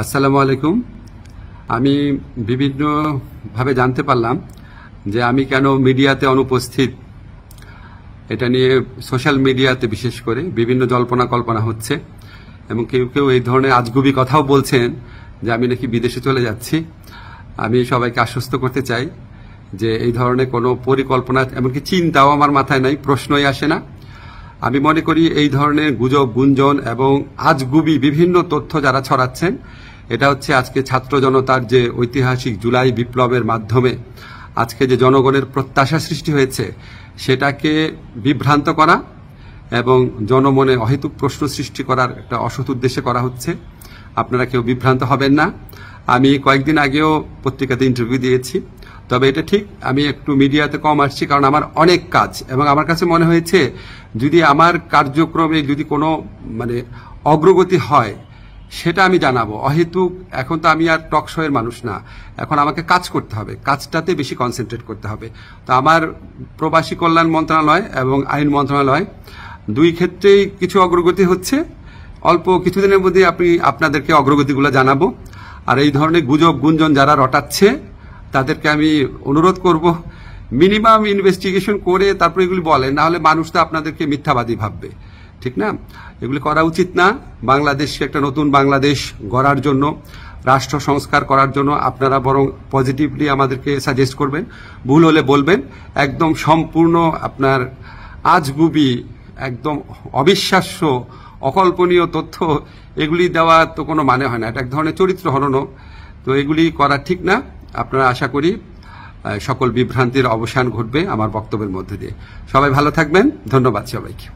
আসসালামু আলাইকুম। আমি বিভিন্নভাবে জানতে পারলাম যে আমি কেন মিডিয়াতে অনুপস্থিত। এটা নিয়ে সোশ্যাল মিডিয়াতে বিশেষ করে বিভিন্ন জল্পনা কল্পনা হচ্ছে এবং কেউ কেউ এই ধরনের আজগুবি কথাও বলছেন যে আমি নাকি বিদেশে চলে যাচ্ছি। আমি সবাইকে আশ্বস্ত করতে চাই যে এই ধরনের কোনো পরিকল্পনা এমনকি চিন্তাও আমার মাথায় নাই, প্রশ্নই আসে না। আমি মনে করি এই ধরনের গুজব, গুঞ্জন এবং আজগুবি বিভিন্ন তথ্য যারা ছড়াচ্ছেন, এটা হচ্ছে আজকে ছাত্র জনতার যে ঐতিহাসিক জুলাই বিপ্লবের মাধ্যমে আজকে যে জনগণের প্রত্যাশা সৃষ্টি হয়েছে সেটাকে বিভ্রান্ত করা এবং জনমনে অহেতুক প্রশ্ন সৃষ্টি করার একটা অসৎ উদ্দেশ্যে করা হচ্ছে। আপনারা কেউ বিভ্রান্ত হবেন না। আমি কয়েকদিন আগেও পত্রিকাতে ইন্টারভিউ দিয়েছি, তবে এটা ঠিক আমি একটু মিডিয়াতে কম আসছি কারণ আমার অনেক কাজ এবং আমার কাছে মনে হয়েছে যদি আমার কার্যক্রমে যদি কোনো অগ্রগতি হয় সেটা আমি জানাবো। অহেতুক এখন তো আমি আর টক শোয়ের মানুষ না, এখন আমাকে কাজ করতে হবে, কাজটাতে বেশি কনসেন্ট্রেট করতে হবে। তো আমার প্রবাসী কল্যাণ মন্ত্রণালয় এবং আইন মন্ত্রণালয় দুই ক্ষেত্রেই কিছু অগ্রগতি হচ্ছে। অল্প কিছুদিনের মধ্যে আপনাদেরকে অগ্রগতিগুলো জানাবো। আর এই ধরনের গুজব গুঞ্জন যারা রটাচ্ছে তাদেরকে আমি অনুরোধ করব মিনিমাম ইনভেস্টিগেশন করে তারপর এগুলি বলেন, না হলে মানুষ তো আপনাদেরকে মিথ্যাবাদী ভাববে, ঠিক না? এগুলি করা উচিত না। বাংলাদেশকে একটা নতুন বাংলাদেশ গড়ার জন্য, রাষ্ট্র সংস্কার করার জন্য আপনারা বরং পজিটিভলি আমাদেরকে সাজেস্ট করবেন, ভুল হলে বলবেন। একদম সম্পূর্ণ আপনার আজগুবি, একদম অবিশ্বাস্য, অকল্পনীয় তথ্য এগুলি দেওয়া তো কোনো মানে হয় না। এটা এক ধরনের চরিত্র হননও। তো এগুলি করা ঠিক না। আপনারা আশা করি সকল বিভ্রান্তির অবসান ঘটবে আমার বক্তব্যের মধ্যে দিয়ে। সবাই ভালো থাকবেন। ধন্যবাদ সবাইকে।